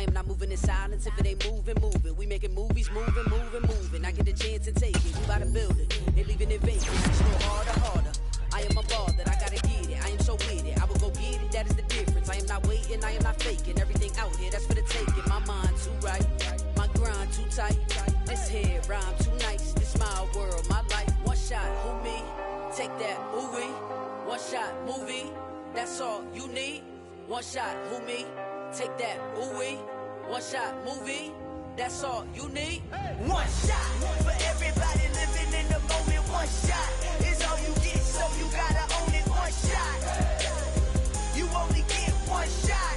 I am not moving in silence. If it ain't moving, move it. We making movies, moving, moving, moving. I get a chance and take it. We about to build it. Ain't leaving it vacant. It's no harder, harder. I am a ball that I gotta get it. I am so with it. I will go get it. That is the difference. I am not waiting. I am not faking. Everything out here, that's for the taking. My mind too right. My grind too tight. This head rhyme too nice. This my world, my life. One shot, who me? Take that, ooh wee. One shot, movie. That's all you need. One shot, who me? Take that, ooh wee. One shot, movie. That's all you need. One shot for everybody living in the moment. One shot is all you get, so you gotta own it. One shot. You only get one shot.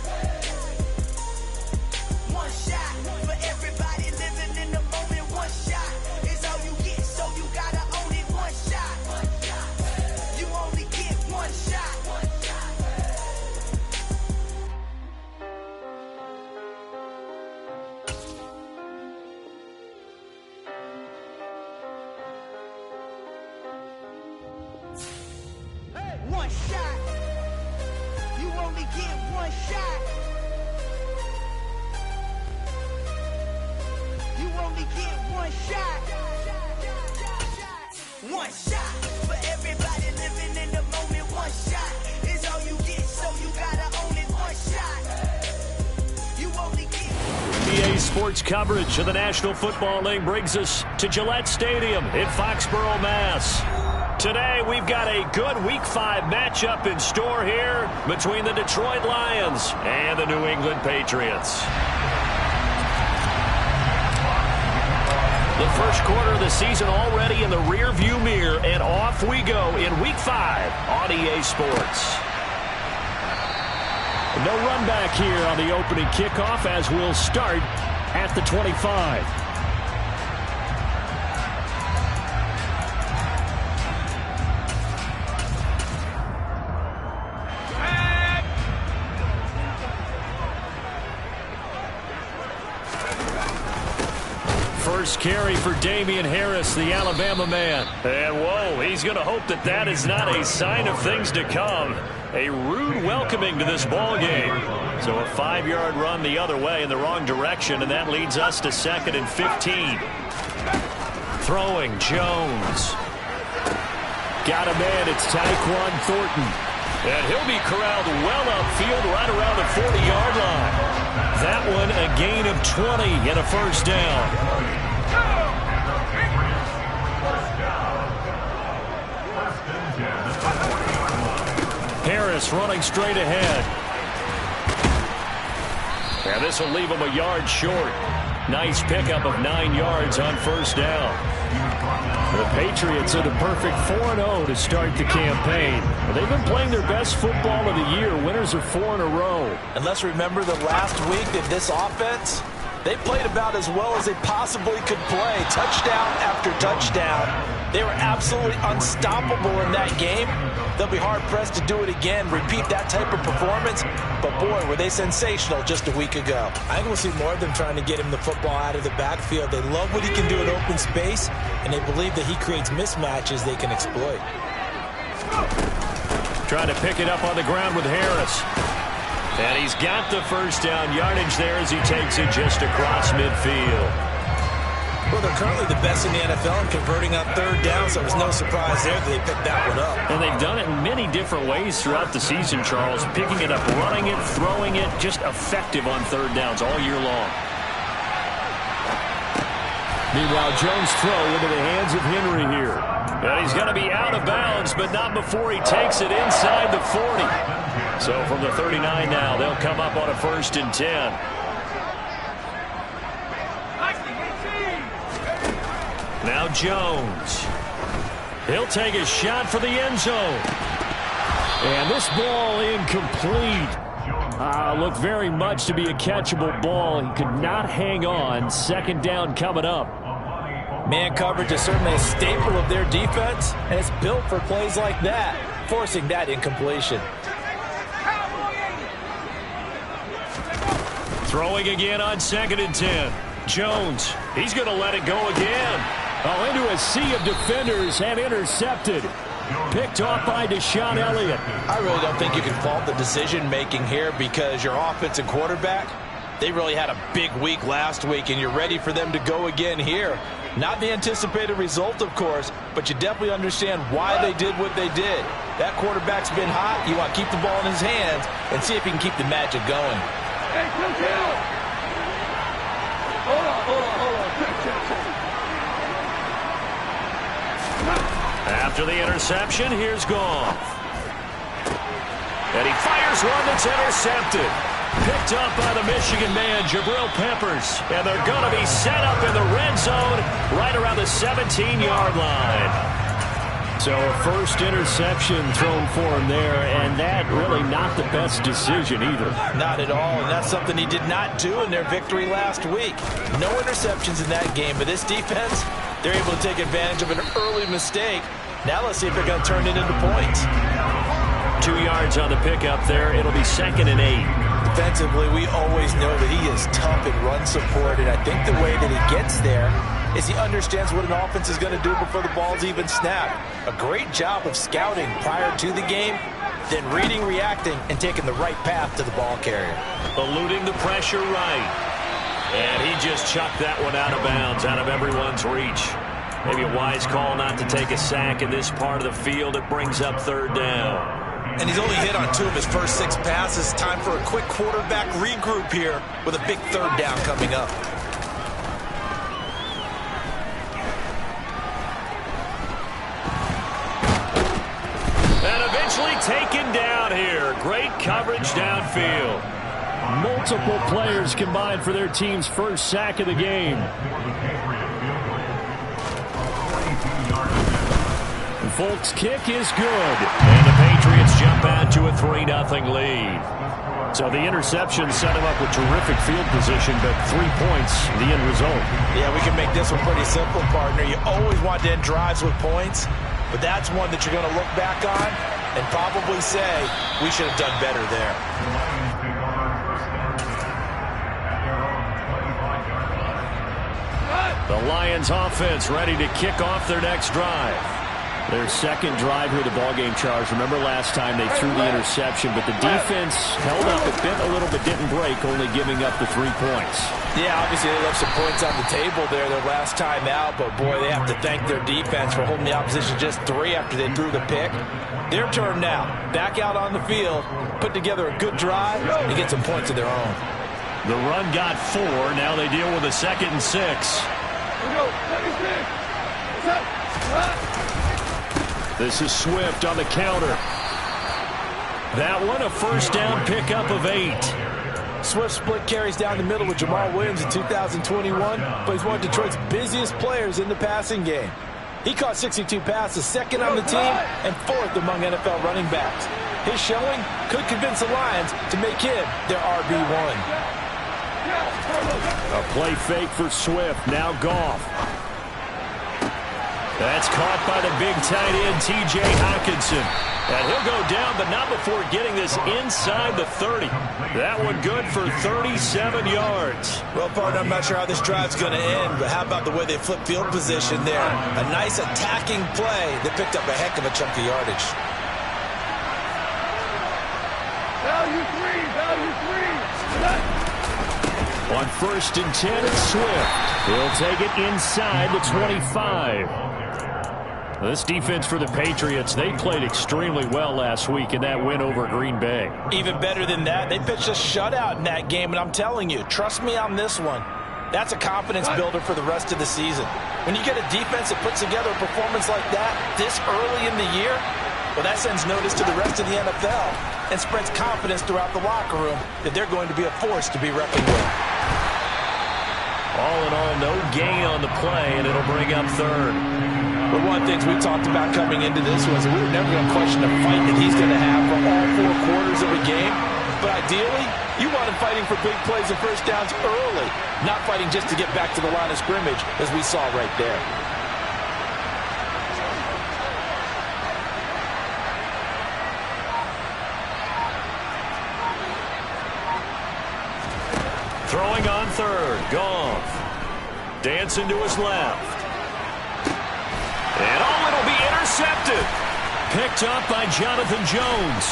One shot for everybody living in the moment. One shot is all you get, so you gotta own it. One shot. You only get one shot. One shot. You only get one shot. You only get one shot. One shot for everybody living in the moment. One shot is all you get, so you gotta own it. One shot. You only get. EA Sports coverage of the National Football League brings us to Gillette Stadium in Foxborough, Mass. Today, we've got a good Week 5 matchup in store here between the Detroit Lions and the New England Patriots. The first quarter of the season already in the rear-view mirror, and off we go in Week 5 on EA Sports. No run back here on the opening kickoff as we'll start at the 25. First carry for Damian Harris, the Alabama man. And whoa, he's going to hope that that is not a sign of things to come. A rude welcoming to this ball game. So a 5-yard run the other way in the wrong direction, and that leads us to 2nd and 15. Throwing, Jones. Got a man, it's Tyquan Thornton. And he'll be corralled well upfield right around the 40-yard line. That one a gain of 20 and a first down. Harris running straight ahead. And this will leave him a yard short. Nice pickup of 9 yards on first down. The Patriots are the perfect 4-0 to start the campaign. They've been playing their best football of the year. Winners are 4 in a row. And let's remember that last week that this offense, they played about as well as they possibly could play. Touchdown after touchdown. They were absolutely unstoppable in that game. They'll be hard-pressed to do it again, repeat that type of performance. But, boy, were they sensational just a week ago. I think we'll see more of them trying to get him the football out of the backfield. They love what he can do in open space, and they believe that he creates mismatches they can exploit. Trying to pick it up on the ground with Harris. And he's got the first down yardage there as he takes it just across midfield. Well, they're currently the best in the NFL in converting on third down, so there's no surprise there that they picked that one up. And they've done it in many different ways throughout the season, Charles. Picking it up, running it, throwing it, just effective on third downs all year long. Meanwhile, Jones' throw into the hands of Henry here. And he's going to be out of bounds, but not before he takes it inside the 40. So from the 39 now, they'll come up on a 1st and 10. Now Jones. He'll take a shot for the end zone. And this ball incomplete. Looked very much to be a catchable ball. He could not hang on. 2nd down coming up. Man coverage is certainly a staple of their defense, and it's built for plays like that, forcing that incompletion. Throwing again on 2nd and 10. Jones, he's going to let it go again. Into a sea of defenders and intercepted. Picked off by Deshaun Elliott. I really don't think you can fault the decision-making here because your offensive quarterback, They really had a big week last week, and you're ready for them to go again here. Not the anticipated result, of course, but you definitely understand why they did what they did. That quarterback's been hot. You want to keep the ball in his hands and see if he can keep the magic going. Hey, hold on. After the interception, here's Goff. And he fires one that's intercepted. Picked up by the Michigan man, Jabril Peppers. And they're going to be set up in the red zone right around the 17-yard line. So a first interception thrown for him there, and that really not the best decision either. Not at all, and that's something he did not do in their victory last week. No interceptions in that game, but this defense, they're able to take advantage of an early mistake. Now let's see if they're going to turn it into points. 2 yards on the pickup there. It'll be 2nd and 8. Defensively, we always know that he is tough in run support, and I think the way that he gets there is he understands what an offense is going to do before the ball's even snapped. A great job of scouting prior to the game, then reading, reacting, and taking the right path to the ball carrier. Eluding the pressure right. And he just chucked that one out of bounds, out of everyone's reach. Maybe a wise call not to take a sack in this part of the field. It brings up 3rd down. And he's only hit on 2 of his first 6 passes. Time for a quick quarterback regroup here with a big 3rd down coming up. And eventually taken down here. Great coverage downfield. Multiple players combined for their team's first sack of the game. Folks' kick is good. And the Patriots jump out to a 3-0 lead. So the interception set him up with terrific field position, but 3 points, the end result. Yeah, we can make this one pretty simple, partner. You always want to end drives with points, but that's one that you're going to look back on and probably say, we should have done better there. The Lions offense ready to kick off their next drive. Their second drive here, the ballgame charge. Remember last time they threw the interception, but the defense held up a little bit, didn't break, only giving up the 3 points. Yeah, obviously they left some points on the table there their last time out, but boy, they have to thank their defense for holding the opposition just 3 after they threw the pick. Their turn now. Back out on the field, put together a good drive, and get some points of their own. The run got 4. Now they deal with a 2nd and 6. This is Swift on the counter. That one a first down pickup of 8. Swift split carries down the middle with Jamal Williams in 2021, but he's one of Detroit's busiest players in the passing game. He caught 62 passes, 2nd on the team, and 4th among NFL running backs. His showing could convince the Lions to make him their RB1. A play fake for Swift. Now Goff. That's caught by the big tight end, T.J. Hockenson. And he'll go down, but not before getting this inside the 30. That one good for 37 yards. Well, partner, I'm not sure how this drive's going to end, but how about the way they flip field position there? A nice attacking play that picked up a heck of a chunk of yardage. On 1st and 10, it's Swift. He'll take it inside the 25. This defense for the Patriots, they played extremely well last week in that win over Green Bay. Even better than that, they pitched a shutout in that game, and I'm telling you, trust me on this one. That's a confidence builder for the rest of the season. When you get a defense that puts together a performance like that this early in the year, well, that sends notice to the rest of the NFL and spreads confidence throughout the locker room that they're going to be a force to be reckoned with. All in all, no gain on the play, and it'll bring up 3rd. But one of the things we talked about coming into this was that we were never going to question the fight that he's going to have for all 4 quarters of a game. But ideally, you want him fighting for big plays and first downs early, not fighting just to get back to the line of scrimmage, as we saw right there. Throwing on 3rd, Goff. Dancing to his left. And it'll be intercepted. Picked up by Jonathan Jones.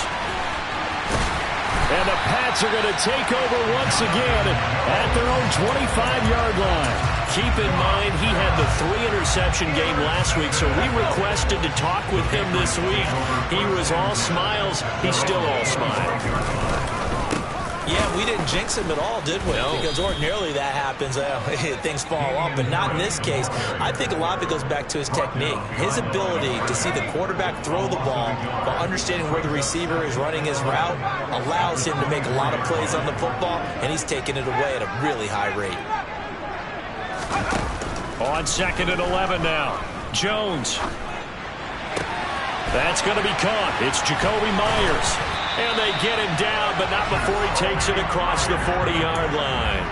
And the Pats are going to take over once again at their own 25-yard line. Keep in mind, he had the 3-interception game last week, so we requested to talk with him this week. He was all smiles. He's still all smiles. Yeah, we didn't jinx him at all, did we? No. Because ordinarily that happens. Things fall off, but not in this case. I think a lot of it goes back to his technique. His ability to see the quarterback throw the ball while understanding where the receiver is running his route allows him to make a lot of plays on the football, and he's taking it away at a really high rate. On 2nd and 11 now. Jones. That's going to be caught. It's Jacoby Myers. And they get him down, but not before he takes it across the 40-yard line.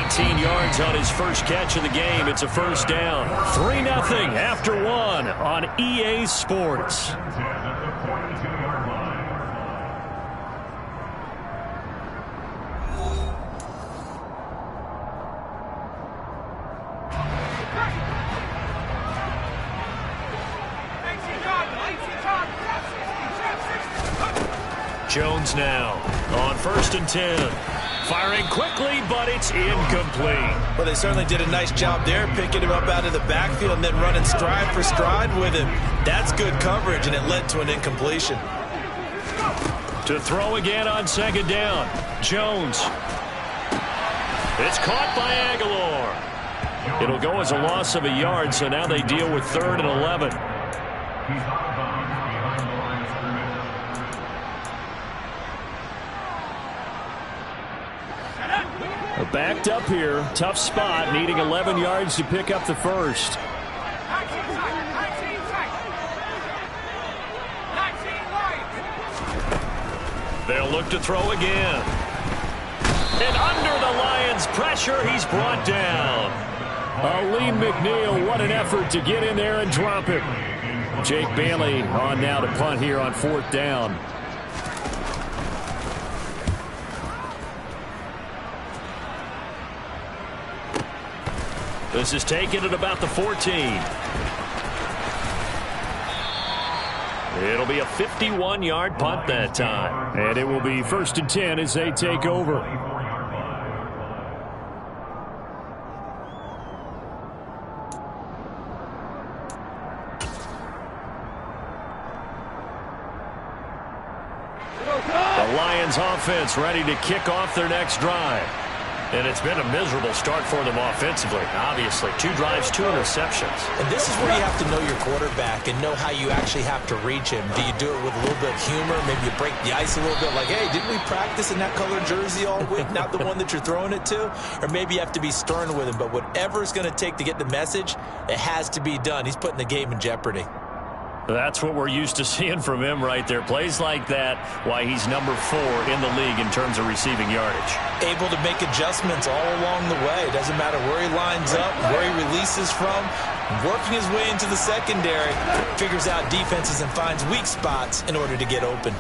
18 yards on his first catch of the game. It's a first down. 3-0 after 1 on EA Sports. Jones now on 1st and 10. Firing quickly, but it's incomplete. Well, they certainly did a nice job there, picking him up out of the backfield and then running stride for stride with him. That's good coverage, and it led to an incompletion. To throw again on 2nd down. Jones. It's caught by Aguilar. It'll go as a loss of a yard, so now they deal with 3rd and 11. Backed up here. Tough spot. Needing 11 yards to pick up the first. They'll look to throw again. And under the Lions' pressure, he's brought down. Aleem McNeil, what an effort to get in there and drop him. Jake Bailey on now to punt here on 4th down. This is taken at about the 14. It'll be a 51-yard punt that time. And it will be 1st and 10 as they take over. The Lions offense ready to kick off their next drive. And it's been a miserable start for them offensively, obviously. 2 drives, 2 interceptions. And this is where you have to know your quarterback and know how you actually have to reach him. Do you do it with a little bit of humor? Maybe you break the ice a little bit like, hey, didn't we practice in that colored jersey all week? Not the one that you're throwing it to? Or maybe you have to be stern with him. But whatever it's going to take to get the message, it has to be done. He's putting the game in jeopardy. That's what we're used to seeing from him right there. Plays like that, why he's number 4 in the league in terms of receiving yardage. Able to make adjustments all along the way. Doesn't matter where he lines up, where he releases from. Working his way into the secondary. Figures out defenses and finds weak spots in order to get open.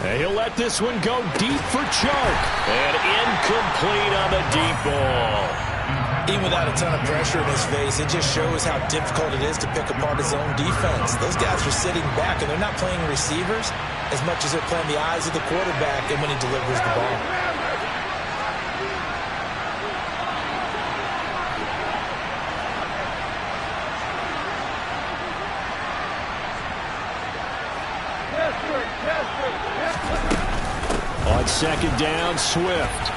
And he'll let this one go deep for Chark. And incomplete on the deep ball. Even without a ton of pressure in his face, it just shows how difficult it is to pick apart his own defense. Those guys are sitting back, and they're not playing receivers as much as they're playing the eyes of the quarterback and when he delivers the ball. On 2nd down, Swift.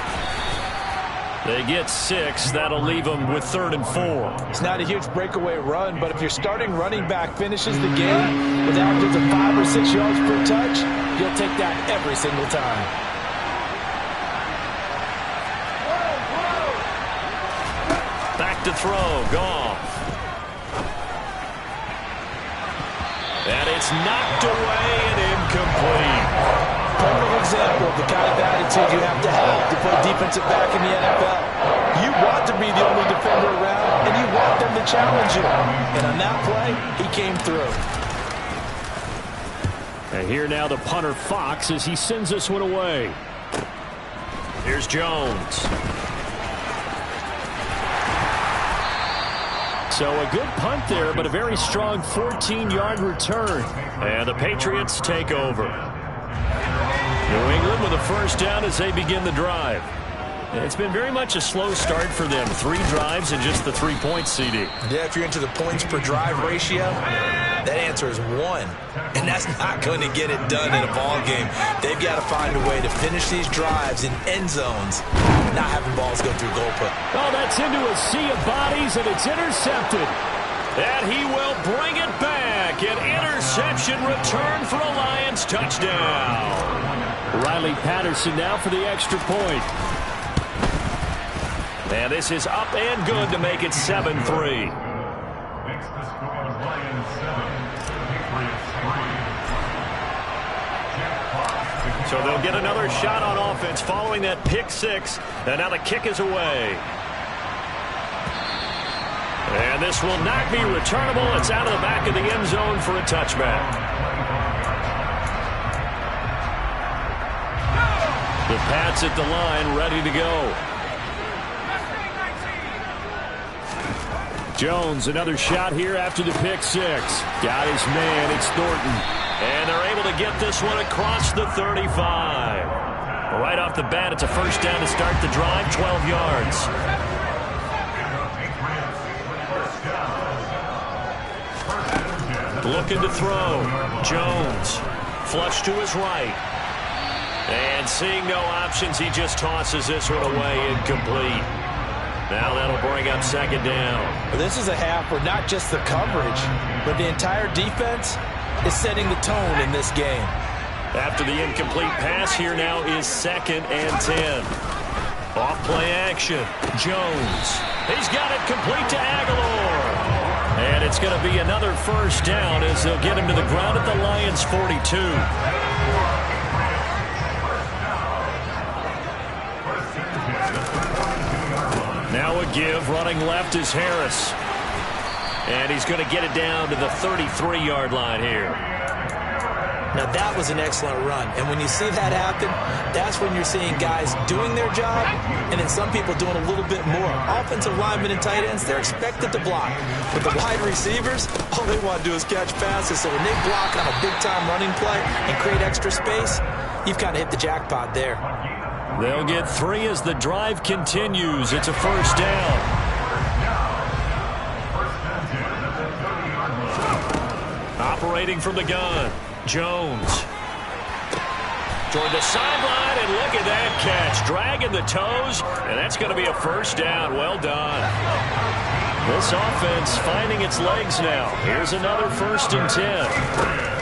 They get 6. That'll leave them with 3rd and 4. It's not a huge breakaway run, but if your starting running back finishes the game with averages of 5 or 6 yards per touch, you'll take that every single time. Back to throw. Goff. And it's knocked away and incomplete. Perfect example of the kind of attitude you have to play defensive back in the NFL. You want to be the only defender around, and you want them to challenge you. And on that play, he came through. And here now the punter Fox as he sends this one away. Here's Jones. So a good punt there, but a very strong 14-yard return. And the Patriots take over. New England with a first down as they begin the drive. It's been very much a slow start for them. 3 drives and just the 3 points, CD. Yeah, if you're into the points per drive ratio, that answer is 1. And that's not going to get it done in a ball game. They've got to find a way to finish these drives in end zones, not having balls go through goal put. Oh, that's into a sea of bodies, and it's intercepted. And he will bring it back. An interception return for a Lions touchdown. Riley Patterson now for the extra point. And this is up and good to make it 7-3. So they'll get another shot on offense following that pick 6. And now the kick is away. And this will not be returnable. It's out of the back of the end zone for a touchback. The Pats at the line, ready to go. Jones, another shot here after the pick 6. Got his man, it's Thornton. And they're able to get this one across the 35. Right off the bat, it's a first down to start the drive, 12 yards. Looking to throw. Jones. Flush to his right. And seeing no options, he just tosses this one away, incomplete. Now that'll bring up second down. This is a half where not just the coverage, but the entire defense is setting the tone in this game. After the incomplete pass, here now is 2nd and 10. Off play action. Jones. He's got it complete to Aguilar. And it's going to be another first down as they'll get him to the ground at the Lions' 42. Now a give, running left is Harris. And he's going to get it down to the 33-yard line here. Now that was an excellent run. And when you see that happen, that's when you're seeing guys doing their job and then some people doing a little bit more. Offensive linemen and tight ends, they're expected to block. But the wide receivers, all they want to do is catch passes. So when they block on a big-time running play and create extra space, you've kind of hit the jackpot there. They'll get 3 as the drive continues. It's a first down. Operating from the gun, Jones. Toward the sideline, and look at that catch. Dragging the toes, and that's going to be a first down. Well done. This offense finding its legs now. Here's another 1st and 10.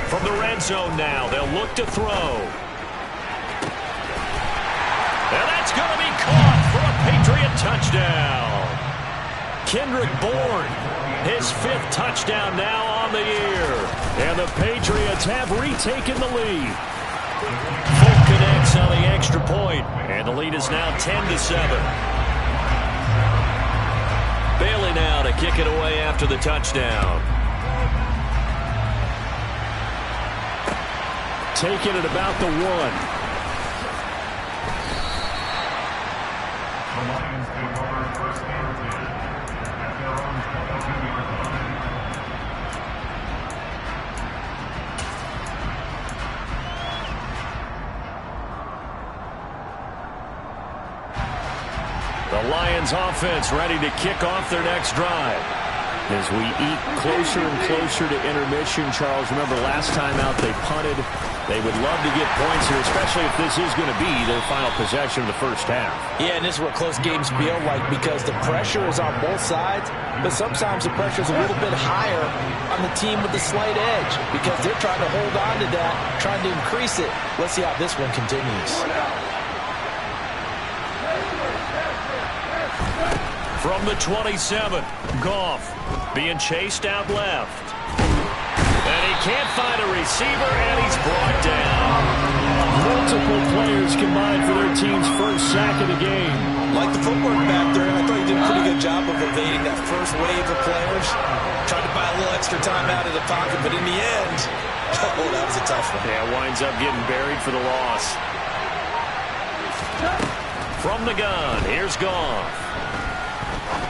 From the red zone now, they'll look to throw. And that's going to be caught for a Patriot touchdown. Kendrick Bourne, his 5th touchdown now on the year. And the Patriots have retaken the lead. Folk connects on the extra point, and the lead is now 10-7. Bailey now to kick it away after the touchdown. Taking it about the 1. The Lions offense ready to kick off their next drive. As we eat closer and closer to intermission, Charles, remember last time out they punted. They would love to get points here, especially if this is going to be their final possession of the first half. Yeah, and this is what close games feel like because the pressure is on both sides, but sometimes the pressure is a little bit higher on the team with the slight edge because they're trying to hold on to that, trying to increase it. Let's see how this one continues. From the 27, Goff being chased out left. And he can't find a receiver, and he's brought down. Multiple players combined for their team's first sack of the game. Like the footwork back there, I thought he did a pretty good job of evading that first wave of players. Tried to buy a little extra time out of the pocket, but in the end, oh, that was a tough one. Yeah, winds up getting buried for the loss. From the gun, here's Goff.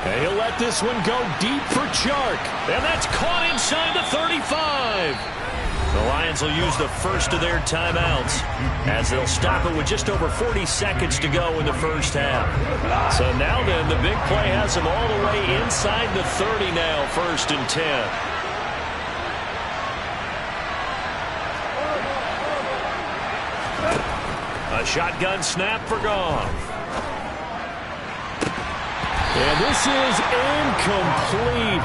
And he'll let this one go deep for Chark. And that's caught inside the 35. The Lions will use the first of their timeouts as they'll stop it with just over 40 seconds to go in the first half. So now then, the big play has them all the way inside the 30 now, 1st and 10. A shotgun snap for Goff. And this is incomplete.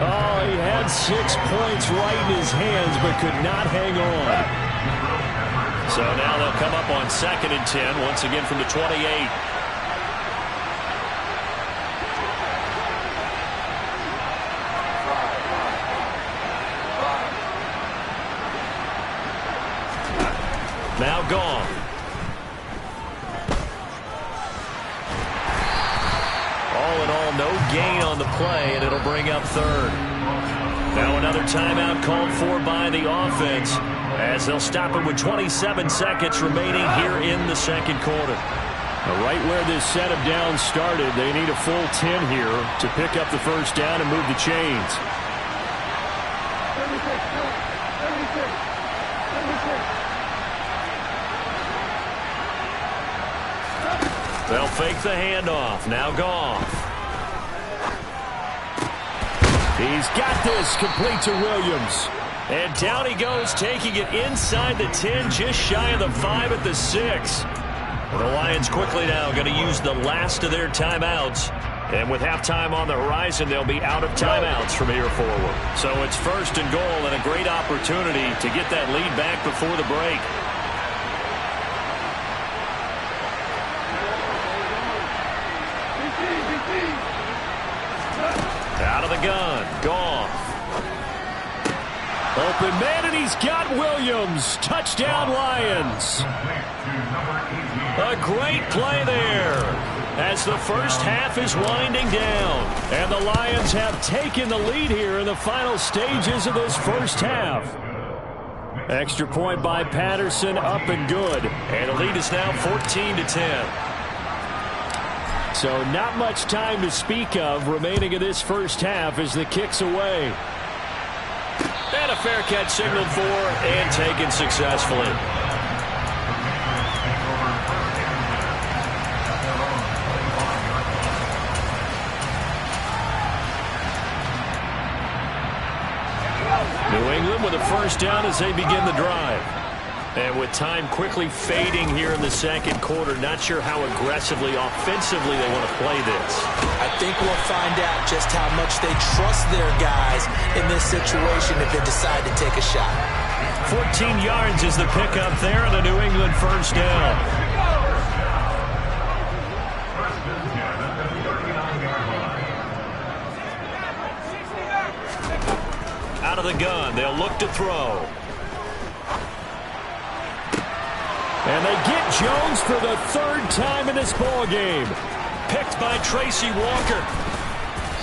Oh, he had 6 points right in his hands, but could not hang on. So now they'll come up on 2nd and 10, once again from the 28. Now Goff. All in all, no gain on the play, and it'll bring up 3rd. Now another timeout called for by the offense as they'll stop it with 27 seconds remaining here in the 2nd quarter. Right where this set of downs started, they need a full 10 here to pick up the first down and move the chains. They'll fake the handoff. Now Goff. He's got this, complete to Williams. And down he goes, taking it inside the 10, just shy of the 5 at the 6. The Lions quickly now going to use the last of their timeouts. And with halftime on the horizon, they'll be out of timeouts from here forward. So it's 1st and goal and a great opportunity to get that lead back before the break. Out of the gun, Goff. Open man, and he's got Williams. Touchdown, Lions. A great play there as the first half is winding down. And the Lions have taken the lead here in the final stages of this first half. Extra point by Patterson, up and good. And the lead is now 14-10. So not much time to speak of remaining in this first half as the kick's away. And a fair catch signaled for and taken successfully. New England with a first down as they begin the drive. And with time quickly fading here in the 2nd quarter, not sure how aggressively, offensively they want to play this. I think we'll find out just how much they trust their guys in this situation if they decide to take a shot. 14 yards is the pickup there on a New England first down. Out of the gun, they'll look to throw. And they get Jones for the 3rd time in this ball game. Picked by Tracy Walker.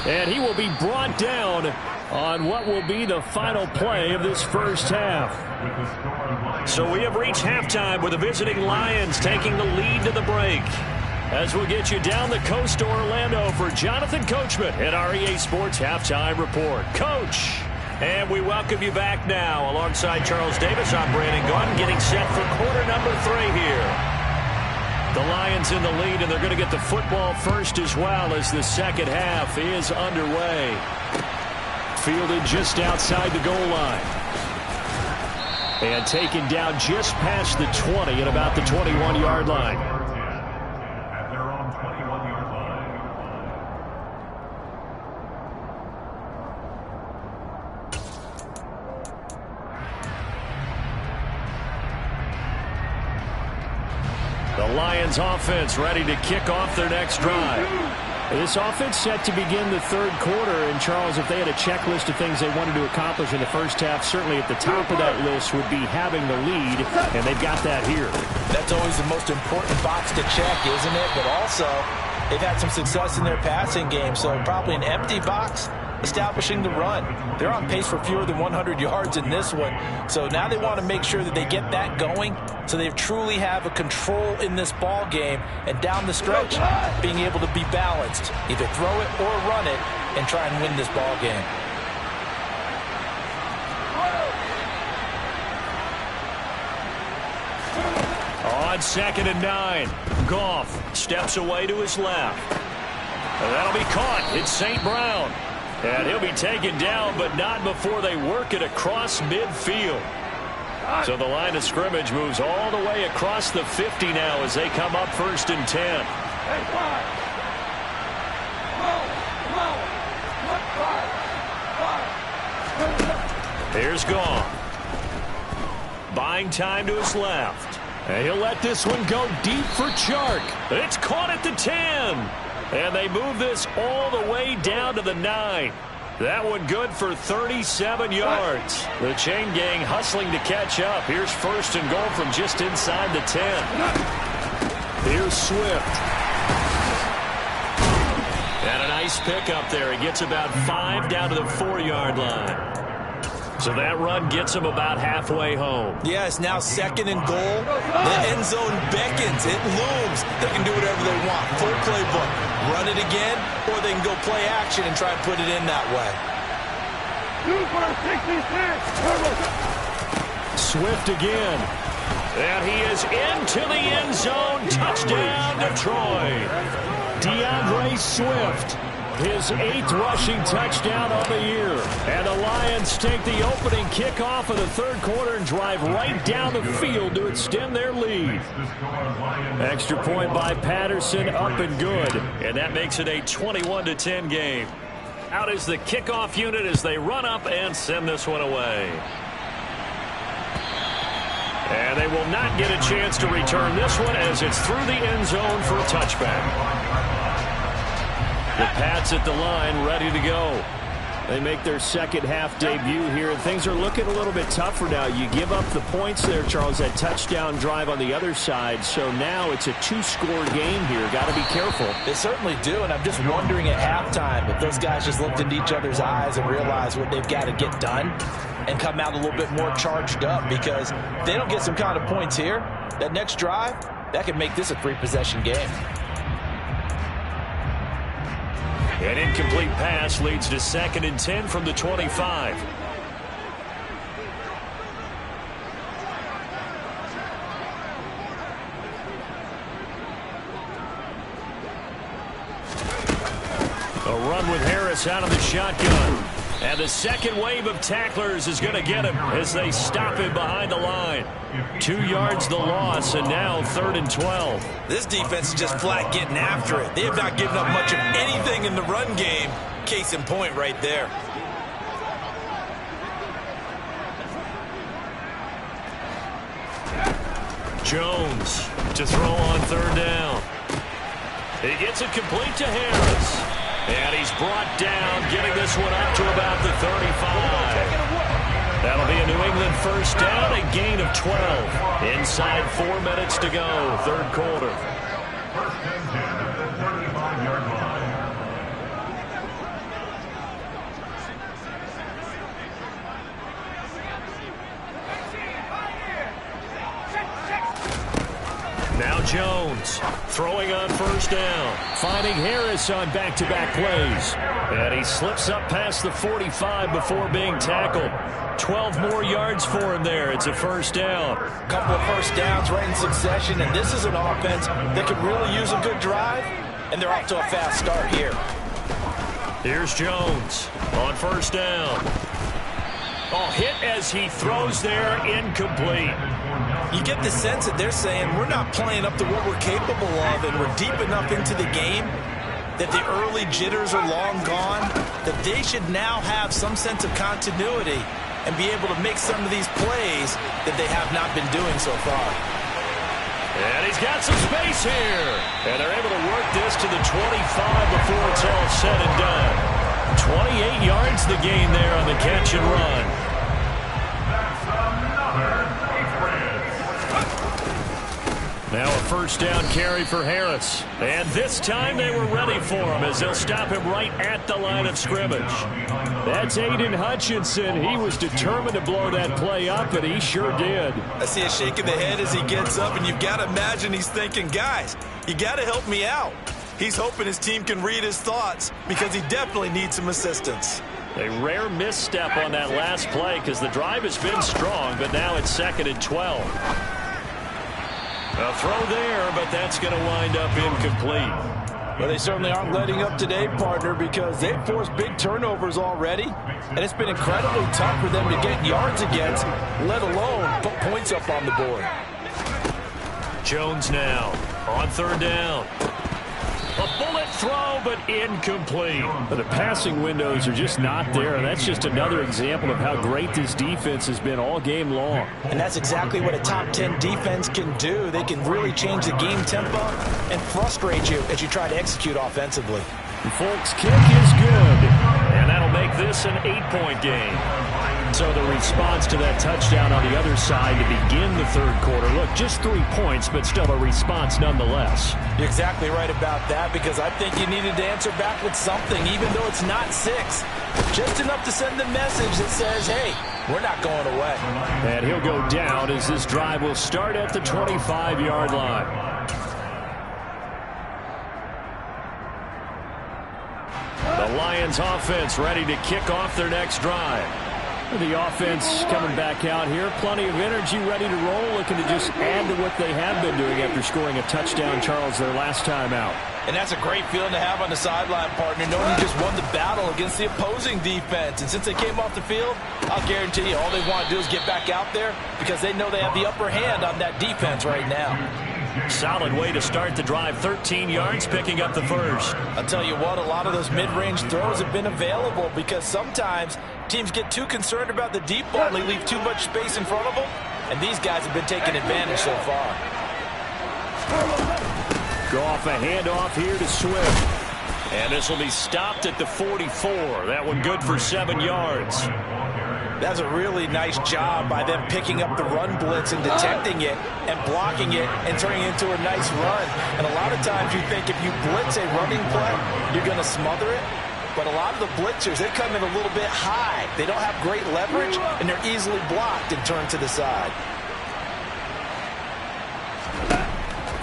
And he will be brought down on what will be the final play of this first half. So we have reached halftime with the visiting Lions taking the lead to the break. As we'll get you down the coast to Orlando for Jonathan Coachman at our EA Sports Halftime Report. Coach! And we welcome you back now. Alongside Charles Davis, I'm Brandon Gaudin, getting set for quarter number 3 here. The Lions in the lead, and they're going to get the football first as well as the 2nd half is underway. Fielded just outside the goal line. And taken down just past the 20 at about the 21-yard line. The Lions offense ready to kick off their next drive. This offense set to begin the 3rd quarter. And, Charles, if they had a checklist of things they wanted to accomplish in the first half, certainly at the top of that list would be having the lead, and they've got that here. That's always the most important box to check, isn't it? But also, they've had some success in their passing game, so probably an empty box establishing the run. They're on pace for fewer than 100 yards in this one, so now they want to make sure that they get that going so they truly have a control in this ball game, and down the stretch, being able to be balanced, either throw it or run it, and try and win this ball game. on 2nd and 9. Goff steps away to his left. And that'll be caught. It's St. Brown. And he'll be taken down, but not before they work it across midfield. So the line of scrimmage moves all the way across the 50 now as they come up 1st and 10. Here's Goff. Buying time to his left. And he'll let this one go deep for Chark. It's caught at the 10. And they move this all the way down to the 9. That one good for 37 yards. The chain gang hustling to catch up. Here's 1st and goal from just inside the 10. Here's Swift. And a nice pickup there. He gets about 5 down to the 4-yard line. So that run gets him about halfway home. Yeah, it's now 2nd and goal. The end zone beckons. It looms. They can do whatever they want. Full playbook. Run it again, or they can go play action and try and put it in that way. Swift again. And he is into the end zone. Touchdown, Detroit. DeAndre Swift. His 8th rushing touchdown on the year. And the Lions take the opening kickoff of the 3rd quarter and drive right down the field to extend their lead. Extra point by Patterson, up and good. And that makes it a 21-10 game. Out is the kickoff unit as they run up and send this one away. And they will not get a chance to return this one as it's through the end zone for a touchback. The Pats at the line, ready to go. They make their 2nd half debut here, and things are looking a little bit tougher now. You give up the points there, Charles, that touchdown drive on the other side. So now it's a 2-score game here. Got to be careful. They certainly do, and I'm just wondering at halftime if those guys just looked into each other's eyes and realized what they've got to get done and come out a little bit more charged up, because if they don't get some kind of points here, that next drive, that could make this a 3-possession game. An incomplete pass leads to 2nd and 10 from the 25. A run with Harris out of the shotgun. And the second wave of tacklers is going to get him as they stop him behind the line. 2 yards the loss, and now 3rd and 12. This defense is just flat getting after it. They have not given up much of anything in the run game. Case in point right there. Jones to throw on 3rd down. He gets it complete to Harris. And he's brought down, getting this one up to about the 35. That'll be a New England 1st down, a gain of 12. Inside 4 minutes to go, 3rd quarter. 1st and 10 at the 35-yard line. Now Jones throwing on 1st down, finding Harris on back-to-back plays. And he slips up past the 45 before being tackled. 12 more yards for him there. It's a 1st down. A couple of 1st downs right in succession, and this is an offense that could really use a good drive, and they're off to a fast start here. Here's Jones on 1st down. Oh, hit as he throws there, incomplete. You get the sense that they're saying we're not playing up to what we're capable of, and we're deep enough into the game that the early jitters are long gone, that they should now have some sense of continuity and be able to make some of these plays that they have not been doing so far. And he's got some space here. And they're able to work this to the 25 before it's all said and done. 28 yards the gain there on the catch and run. That's another Now a 1st down carry for Harris. And this time they were ready for him as they'll stop him right at the line of scrimmage. That's Aiden Hutchinson. He was determined to blow that play up, and he sure did. I see a shake of the head as he gets up, and you've got to imagine he's thinking, guys, you got to help me out. He's hoping his team can read his thoughts because he definitely needs some assistance. A rare misstep on that last play because the drive has been strong, but now it's 2nd and 12. A throw there, but that's going to wind up incomplete. Well, they certainly aren't letting up today, partner, because they've forced big turnovers already, and it's been incredibly tough for them to get yards against, let alone put points up on the board. Jones now on third down. A bullet throw, but incomplete. The passing windows are just not there, and that's just another example of how great this defense has been all game long. And that's exactly what a top 10 defense can do. They can really change the game tempo and frustrate you as you try to execute offensively. The Folks' kick is good. And that'll make this an 8-point game. So the response to that touchdown on the other side to begin the third quarter. Look, just 3 points, but still a response nonetheless. You're exactly right about that, because I think you needed to answer back with something, even though it's not 6. Just enough to send the message that says, hey, we're not going away. And he'll go down as this drive will start at the 25-yard line. The Lions offense ready to kick off their next drive. The offense coming back out here. Plenty of energy, ready to roll, looking to just add to what they have been doing after scoring a touchdown, Charles, their last time out. And that's a great feeling to have on the sideline, partner, knowing you just won the battle against the opposing defense. And since they came off the field, I'll guarantee you all they want to do is get back out there, because they know they have the upper hand on that defense right now. Solid way to start the drive. 13 yards, picking up the first. I'll tell you what, a lot of those mid-range throws have been available, because sometimes teams get too concerned about the deep ball and they leave too much space in front of them, and these guys have been taking advantage so far. Go off a handoff here to Swift. And this will be stopped at the 44. That one good for 7 yards. That's a really nice job by them picking up the run blitz and detecting it and blocking it and turning it into a nice run. And a lot of times you think if you blitz a running play, you're going to smother it. But a lot of the blitzers, they come in a little bit high. They don't have great leverage, and they're easily blocked and turned to the side.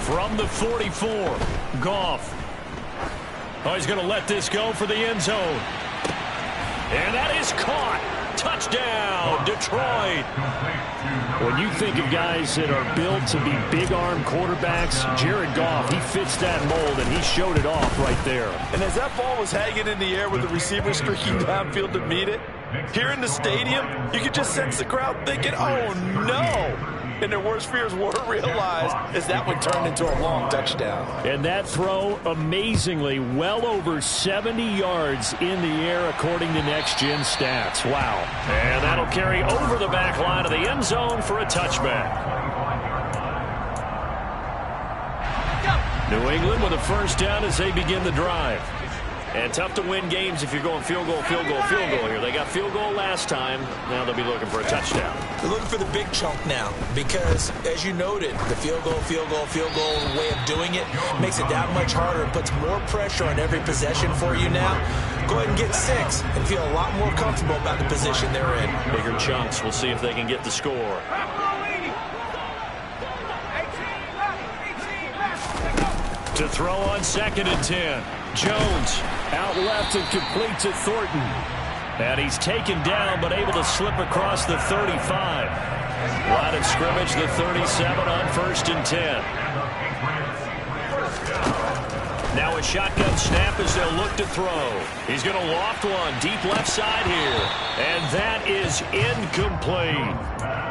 From the 44, Goff. Oh, he's going to let this go for the end zone. And that is caught. Touchdown, Detroit. When you think of guys that are built to be big-arm quarterbacks, Jared Goff, he fits that mold, and he showed it off right there. And as that ball was hanging in the air with the receiver streaking downfield to meet it, here in the stadium, you could just sense the crowd thinking, oh, no. And their worst fears were realized as that one turned into a long touchdown. And that throw, amazingly, well over 70 yards in the air, according to Next Gen Stats. Wow. And that'll carry over the back line of the end zone for a touchback. New England with a first down as they begin the drive. And tough to win games if you're going field goal, field goal, field goal here. They got field goal last time. Now they'll be looking for a touchdown. They're looking for the big chunk now because, as you noted, the field goal way of doing it makes it that much harder. It puts more pressure on every possession for you now. Go ahead and get 6 and feel a lot more comfortable about the position they're in. Bigger chunks. We'll see if they can get the score. To throw on 2nd and 10. Jones out left and complete to Thornton. And he's taken down but able to slip across the 35. Line of scrimmage, the 37 on 1st and 10. Now a shotgun snap as they'll look to throw. He's going to loft one deep left side here. And that is incomplete.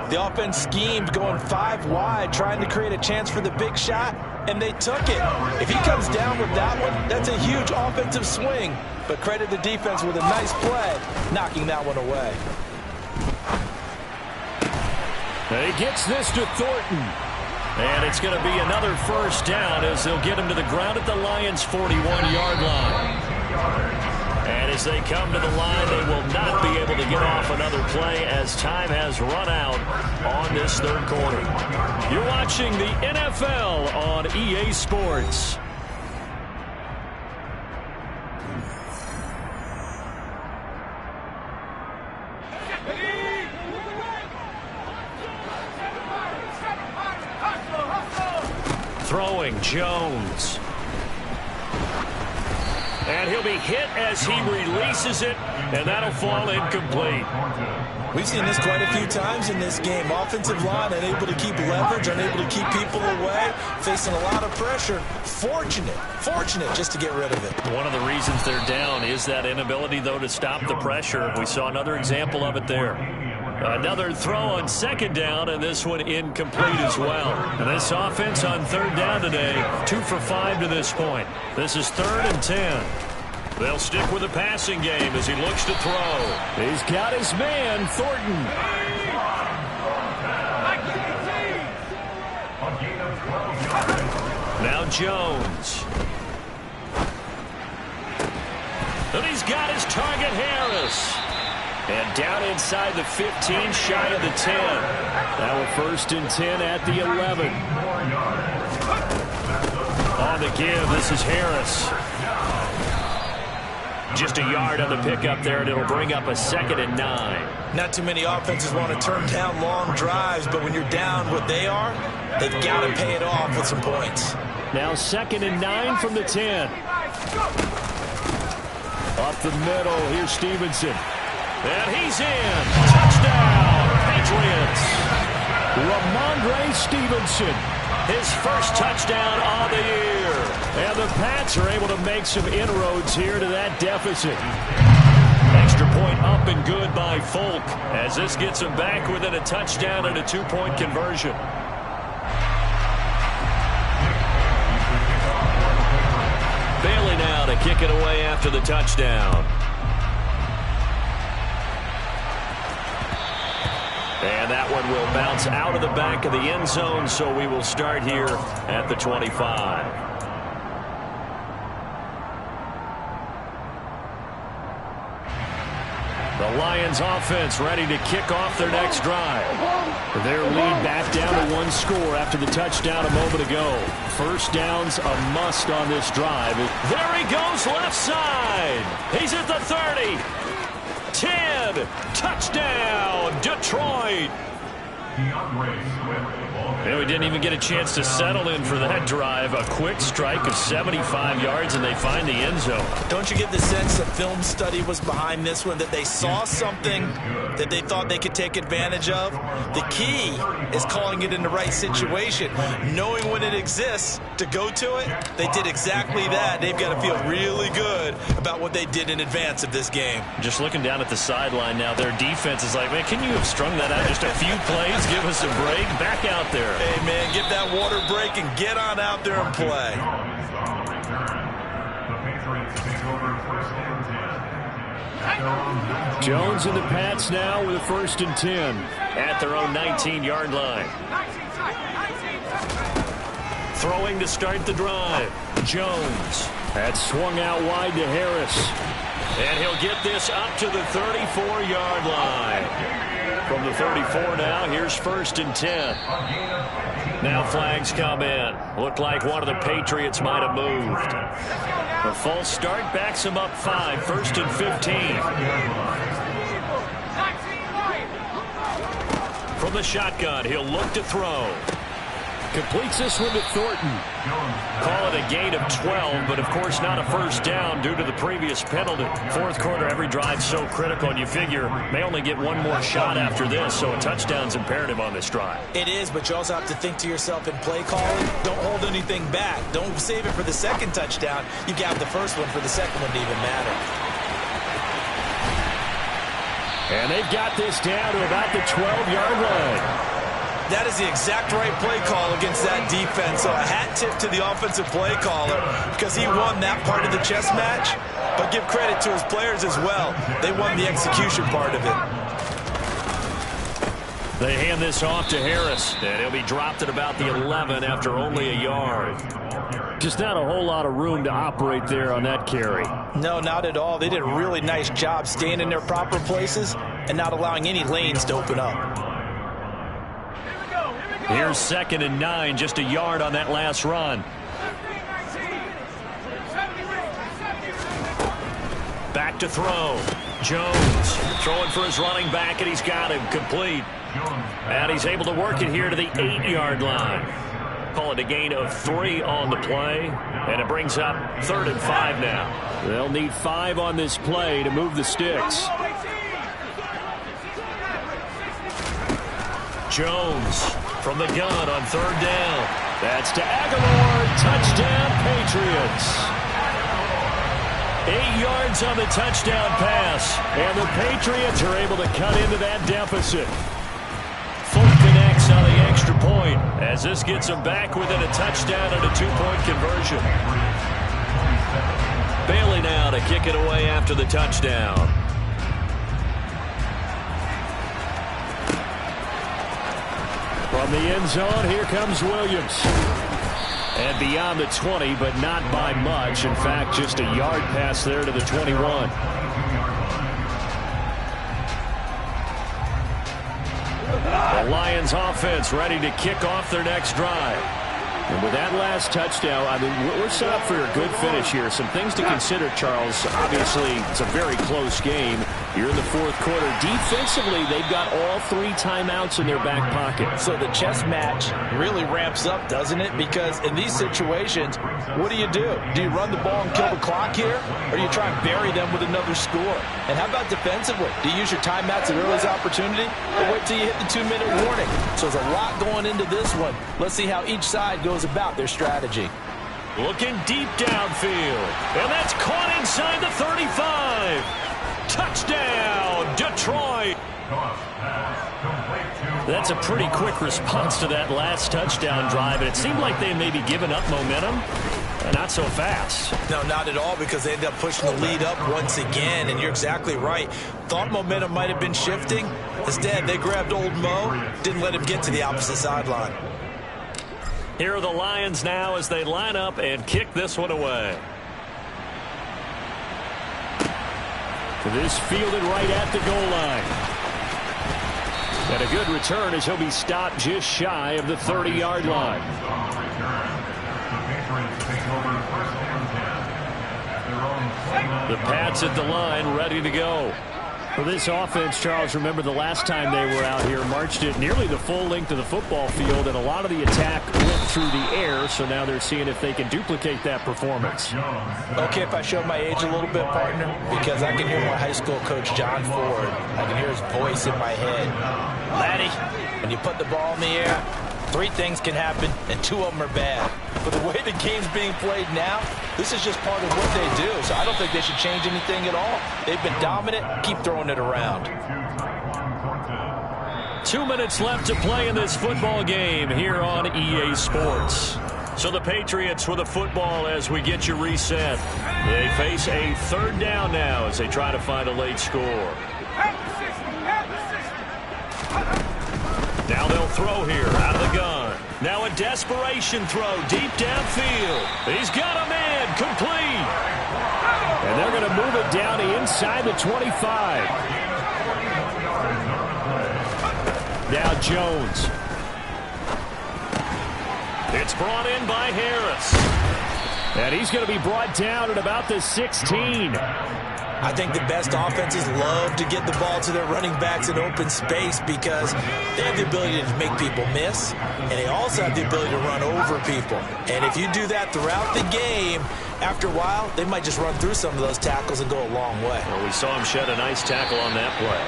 The offense schemed going 5 wide, trying to create a chance for the big shot, and they took it. If he comes down with that one, that's a huge offensive swing. But credit the defense with a nice play, knocking that one away. And he gets this to Thornton. And it's going to be another first down as they'll get him to the ground at the Lions' 41-yard line. And as they come to the line, they will not be able to get off another play as time has run out on this third quarter. You're watching the NFL on EA Sports. Throwing Jones. And he'll be hit as he releases it, and that'll fall incomplete. We've seen this quite a few times in this game. Offensive line unable to keep leverage, unable to keep people away, facing a lot of pressure. Fortunate just to get rid of it. One of the reasons they're down is that inability, though, to stop the pressure. We saw another example of it there. Another throw on second down, and this one incomplete as well. And this offense on third down today, 2 for 5 to this point. This is 3rd and 10. They'll stick with the passing game as he looks to throw. He's got his man, Thornton. Now Jones. And he's got his target, Harris. And down inside the 15, shy of the 10. Now a 1st and 10 at the 11. On the give, this is Harris. Just a yard on the pickup there, and it'll bring up a 2nd and 9. Not too many offenses want to turn down long drives, but when you're down what they are, they've got to pay it off with some points. Now 2nd and 9 from the 10. Up the middle, here's Stevenson. And he's in. Touchdown, Patriots. Ramondre Stevenson. His first touchdown of the year. And the Pats are able to make some inroads here to that deficit. Extra point up and good by Folk as this gets him back within a touchdown and a 2-point conversion. Bailey now to kick it away after the touchdown. And that one will bounce out of the back of the end zone, so we will start here at the 25. The Lions offense ready to kick off their next drive. Their lead back down to 1 score after the touchdown a moment ago. First down's a must on this drive. There he goes left side. He's at the 30. 10. Touchdown, Detroit. And we didn't even get a chance to settle in for that drive. A quick strike of 75 yards, and they find the end zone. Don't you get the sense that film study was behind this one, that they saw something that they thought they could take advantage of? The key is calling it in the right situation, knowing when it exists to go to it. They did exactly that. They've got to feel really good about what they did in advance of this game. Just looking down at the sideline now, their defense is like, man, can you have strung that out just a few plays? Give us a break. Back out there. Hey, man, get that water break and get on out there and play. Jones and the Pats now with a 1st and 10. At their own 19-yard line. Throwing to start the drive. Jones. That swung out wide to Harris. And he'll get this up to the 34-yard line. From the 34 now, here's 1st and 10. Now flags come in. Looked like one of the Patriots might have moved. The false start backs him up 5, 1st and 15. From the shotgun, he'll look to throw. Completes this one to Thornton. Call it a gain of 12, but of course not a first down due to the previous penalty. Fourth quarter, every drive so critical, and you figure may only get one more shot after this, so a touchdown's imperative on this drive. It is, but you also have to think to yourself in play calling, don't hold anything back. Don't save it for the second touchdown. You got the first one for the second one to even matter. And they've got this down to about the 12-yard line. That is the exact right play call against that defense. So a hat tip to the offensive play caller because he won that part of the chess match. But give credit to his players as well. They won the execution part of it. They hand this off to Harris, and he'll be dropped at about the 11 after only a yard. Just not a whole lot of room to operate there on that carry. No, not at all. They did a really nice job staying in their proper places and not allowing any lanes to open up. Here's 2nd and 9, just a yard on that last run. Back to throw. Jones throwing for his running back, and he's got him complete. And he's able to work it here to the 8-yard line. Call it a gain of 3 on the play, and it brings up 3rd and 5 now. They'll need 5 on this play to move the sticks. Jones from the gun on 3rd down. That's to Aguilar. Touchdown, Patriots. 8 yards on the touchdown pass. And the Patriots are able to cut into that deficit. Full connects on the extra point as this gets them back within a touchdown and a 2-point conversion. Bailey now to kick it away after the touchdown. From the end zone, here comes Williams. And beyond the 20, but not by much. In fact, just a yard pass there to the 21. The Lions offense ready to kick off their next drive. And with that last touchdown, I mean, we're set up for a good finish here. Some things to consider, Charles. Obviously, it's a very close game. You're in the 4th quarter. Defensively, they've got all 3 timeouts in their back pocket. So the chess match really ramps up, doesn't it? Because in these situations, what do? Do you run the ball and kill the clock here? Or do you try and bury them with another score? And how about defensively? Do you use your timeouts at earliest opportunity? Or wait till you hit the 2-minute warning? So there's a lot going into this one. Let's see how each side goes about their strategy. Looking deep downfield. And that's caught inside the 35. Touchdown, Detroit. That's a pretty quick response to that last touchdown drive. And it seemed like they may be giving up momentum. Not so fast. No, not at all, because they ended up pushing the lead up once again. And you're exactly right. Thought momentum might have been shifting. Instead, they grabbed old Mo, didn't let him get to the opposite sideline. Here are the Lions now as they line up and kick this one away. This fielded right at the goal line. And a good return as he'll be stopped just shy of the 30-yard line. The Pats at the line, ready to go. For this offense, Charles, remember the last time they were out here, marched it nearly the full length of the football field, and a lot of the attack went through the air, so now they're seeing if they can duplicate that performance. Okay, if I show my age a little bit, partner, because I can hear my high school coach, John Ford. I can hear his voice in my head. Laddie, when you put the ball in the air, 3 things can happen, and 2 of them are bad. But the way the game's being played now, this is just part of what they do. So I don't think they should change anything at all. They've been dominant. Keep throwing it around. 2 minutes left to play in this football game here on EA Sports. So the Patriots with the football as we get you reset. They face a 3rd down now as they try to find a late score. Now they'll throw here out of the gun. Now a desperation throw deep downfield. He's got a man complete. And they're going to move it down to inside the 25. Now Jones. It's brought in by Harris. And he's going to be brought down at about the 16. I think the best offenses love to get the ball to their running backs in open space because they have the ability to make people miss, and they also have the ability to run over people. And if you do that throughout the game, after a while, they might just run through some of those tackles and go a long way. Well, we saw him shed a nice tackle on that play.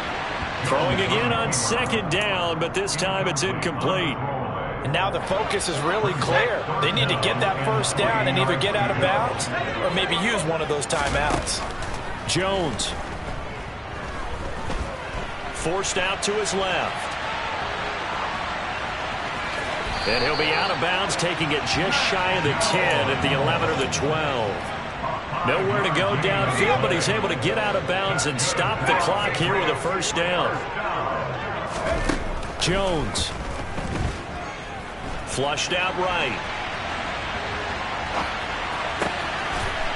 Throwing again on 2nd down, but this time it's incomplete. And now the focus is really clear. They need to get that 1st down and either get out of bounds or maybe use one of those timeouts. Jones. Forced out to his left. And he'll be out of bounds, taking it just shy of the 10 at the 11 or the 12. Nowhere to go downfield, but he's able to get out of bounds and stop the clock here with a 1st down. Jones. Flushed out right.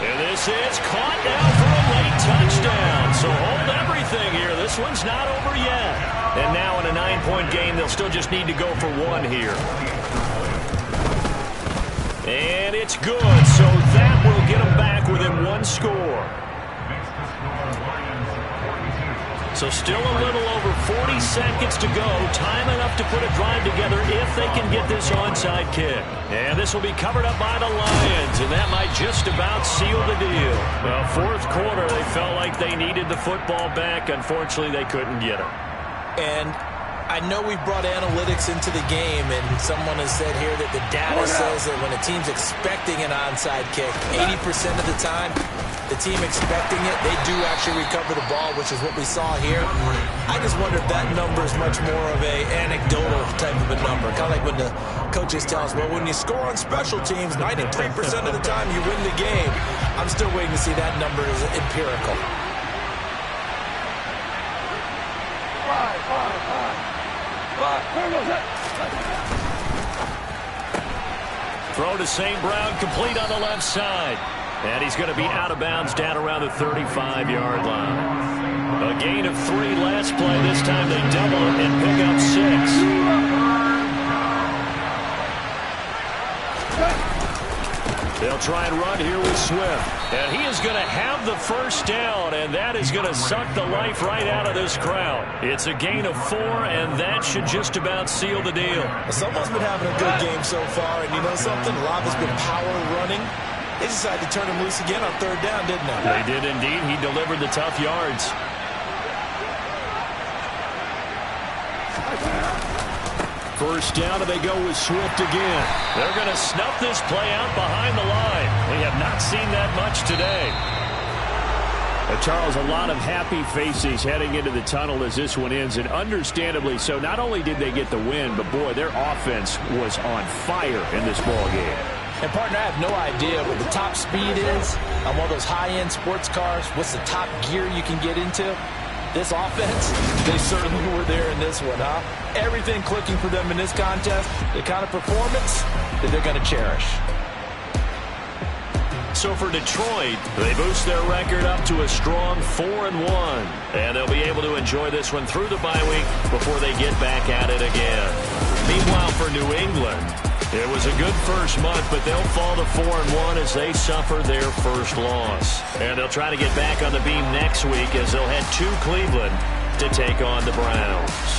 And this is caught now for a late touchdown. So hold everything here. This one's not over yet. And now in a 9-point game, they'll still just need to go for 1 here. And it's good. So that will get them back within 1 score. So still a little over 40 seconds to go. Time enough to put a drive together if they can get this onside kick. And this will be covered up by the Lions, and that might just about seal the deal. Well, fourth quarter, they felt like they needed the football back. Unfortunately, they couldn't get it. And I know we brought analytics into the game, and someone has said here that the data says that when a team's expecting an onside kick, 80% of the time, the team expecting it, they do actually recover the ball, which is what we saw here. I just wonder if that number is much more of a anecdotal type of a number. Kind of like when the coaches tell us, well, when you score on special teams, 93% of the time you win the game. I'm still waiting to see that number is empirical. Throw to St. Brown, complete on the left side. And he's going to be out of bounds down around the 35-yard line. A gain of 3 last play. This time they double it and pick up 6. They'll try and run here with Swift. And he is going to have the first down, and that is going to suck the life right out of this crowd. It's a gain of 4, and that should just about seal the deal. Someone's been having a good game so far, and you know something? A lot has been power running. They decided to turn him loose again on third down, didn't they? They did indeed. He delivered the tough yards. First down, and they go with Swift again. They're going to snuff this play out behind the line. We have not seen that much today. Charles, a lot of happy faces heading into the tunnel as this one ends, and understandably so. Not only did they get the win, but, boy, their offense was on fire in this ball game. And, partner, I have no idea what the top speed is on one of those high-end sports cars. What's the top gear you can get into? This offense, they certainly were there in this one, huh? Everything clicking for them in this contest, the kind of performance that they're going to cherish. So for Detroit, they boost their record up to a strong 4-1. And they'll be able to enjoy this one through the bye week before they get back at it again. Meanwhile, for New England, it was a good first month, but they'll fall to 4-1 as they suffer their first loss. And they'll try to get back on the beam next week as they'll head to Cleveland to take on the Browns.